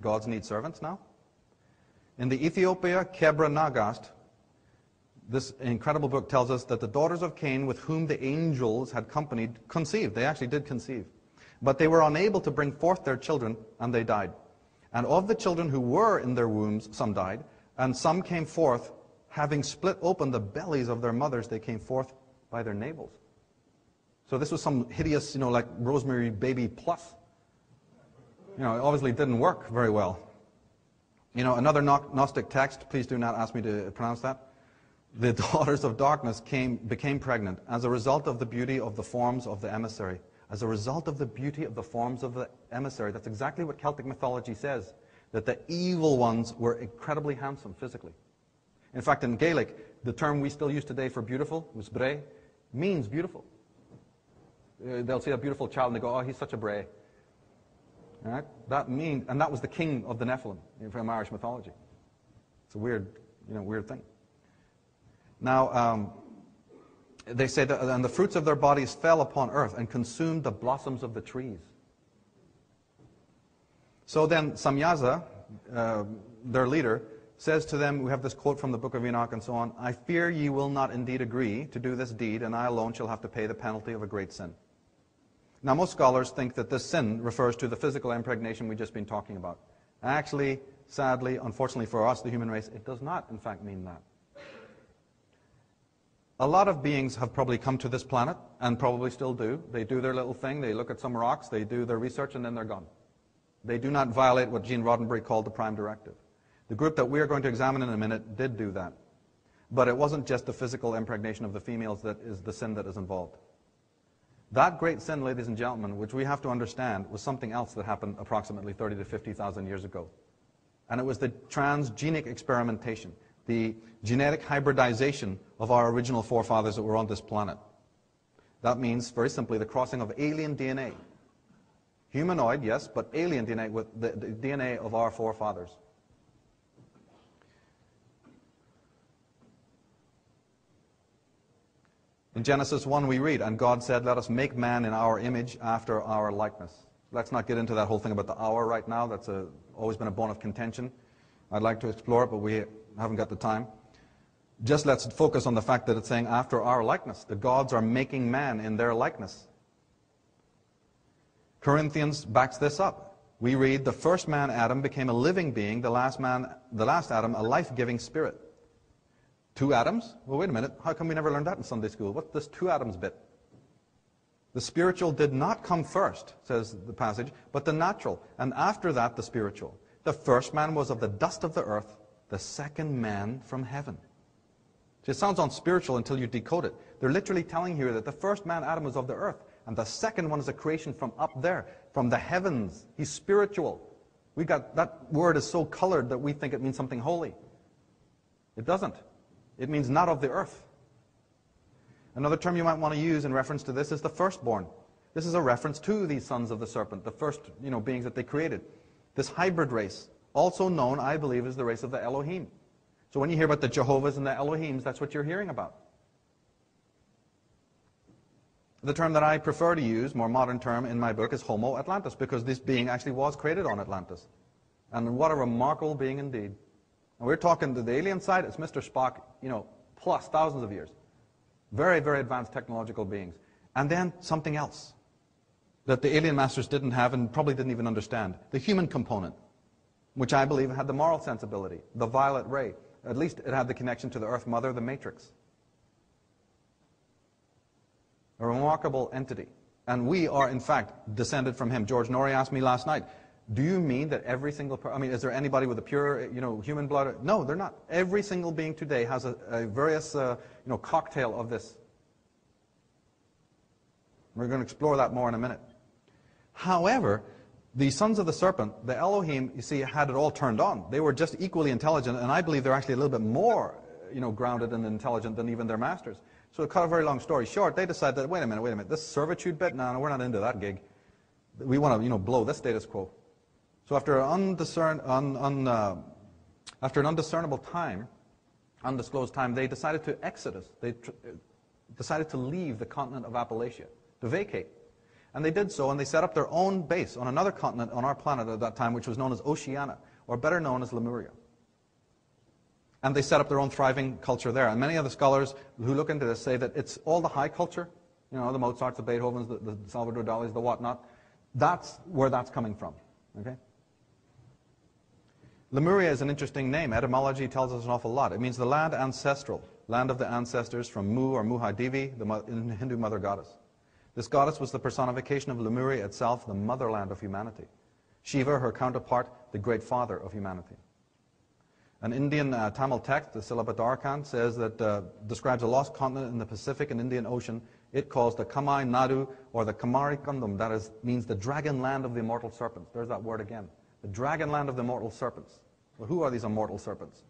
Gods need servants now? In the Ethiopia Kebra Nagast, this incredible book tells us that the daughters of Cain with whom the angels had companied conceived. They actually did conceive. But they were unable to bring forth their children, and they died. And of the children who were in their wombs, some died, and some came forth, having split open the bellies of their mothers, they came forth by their navels. So this was some hideous, like Rosemary Baby Plus. It obviously didn't work very well. Another Gnostic text, please do not ask me to pronounce that. The daughters of darkness became pregnant as a result of the beauty of the forms of the emissary. As a result of the beauty of the forms of the emissary. That's exactly what Celtic mythology says, that the evil ones were incredibly handsome physically. In fact, in Gaelic, the term we still use today for beautiful, usbre, means beautiful. They'll see a beautiful child and they go, oh, he's such a bray. Right? And that was the king of the Nephilim from Irish mythology. It's a weird thing. Now, they say that, and the fruits of their bodies fell upon earth and consumed the blossoms of the trees. So then Samyaza, their leader, says to them, we have this quote from the book of Enoch and so on, I fear ye will not indeed agree to do this deed, and I alone shall have to pay the penalty of a great sin. Now, most scholars think that this sin refers to the physical impregnation we've just been talking about. Actually, sadly, unfortunately for us, the human race, it does not, in fact, mean that. A lot of beings have probably come to this planet, and probably still do. They do their little thing, they look at some rocks, they do their research, and then they're gone. They do not violate what Gene Roddenberry called the prime directive. The group that we are going to examine in a minute did do that. But it wasn't just the physical impregnation of the females that is the sin that is involved. That great sin, ladies and gentlemen, which we have to understand, was something else that happened approximately 30 to 50,000 years ago. And it was the transgenic experimentation, the genetic hybridization of our original forefathers that were on this planet. That means, very simply, the crossing of alien DNA. Humanoid, yes, but alien DNA with the DNA of our forefathers. In Genesis 1 we read, and God said, let us make man in our image after our likeness. Let's not get into that whole thing about the hour right now. That's always been a bone of contention. I'd like to explore it, but we haven't got the time. Just let's focus on the fact that it's saying after our likeness. The gods are making man in their likeness. Corinthians backs this up. We read, the first man, Adam, became a living being, the last Adam, a life-giving spirit. 2 atoms? Well, wait a minute. How come we never learned that in Sunday school? What's this 2 atoms bit? The spiritual did not come first, says the passage, but the natural, and after that the spiritual. The first man was of the dust of the earth, the second man from heaven. So it sounds unspiritual until you decode it. They're literally telling here that the first man, Adam, was of the earth, and the second one is a creation from up there, from the heavens. He's spiritual. That word is so colored that we think it means something holy. It doesn't. It means not of the earth. Another term you might want to use in reference to this is the firstborn. This is a reference to these sons of the serpent, the first beings that they created. This hybrid race, also known, I believe, as the race of the Elohim. So when you hear about the Jehovahs and the Elohims, that's what you're hearing about. The term that I prefer to use, more modern term in my book, is Homo Atlantis, because this being actually was created on Atlantis. And what a remarkable being indeed. And we're talking to the alien side, it's Mr. Spock, plus thousands of years. Very, very advanced technological beings. And then something else that the alien masters didn't have and probably didn't even understand. The human component, which I believe had the moral sensibility, the violet ray. At least it had the connection to the Earth Mother, the Matrix. A remarkable entity. And we are, in fact, descended from him. George Norrie asked me last night, do you mean that every single is there anybody with a pure, human blood? No, they're not. Every single being today has a various, cocktail of this. We're going to explore that more in a minute. However, the sons of the serpent, the Elohim, you see, had it all turned on. They were just equally intelligent, and I believe they're actually a little bit more, grounded and intelligent than even their masters. So to cut a very long story short, they decided that, wait a minute, this servitude bit, no, we're not into that gig. We want to, blow this status quo. So after an undiscernible time, undisclosed time, they decided to exodus. They decided to leave the continent of Appalachia, to vacate. And they did so, and they set up their own base on another continent on our planet at that time, which was known as Oceania, or better known as Lemuria. And they set up their own thriving culture there. And many of the scholars who look into this say that it's all the high culture, you know, the Mozarts, the Beethovens, the Salvador Dali's, the whatnot. That's where that's coming from. Okay? Lemuria is an interesting name. Etymology tells us an awful lot. It means the land ancestral, land of the ancestors, from Mu or Muhai Devi, the Hindu mother goddess. This goddess was the personification of Lemuria itself, the motherland of humanity. Shiva, her counterpart, the great father of humanity. An Indian Tamil text, the Silabbatarakant, says that describes a lost continent in the Pacific and Indian Ocean. It calls the Kamai Nadu, or the Kamari Kundum, that is, means the dragon land of the immortal serpents. There's that word again. The dragon land of the immortal serpents. Well, who are these immortal serpents?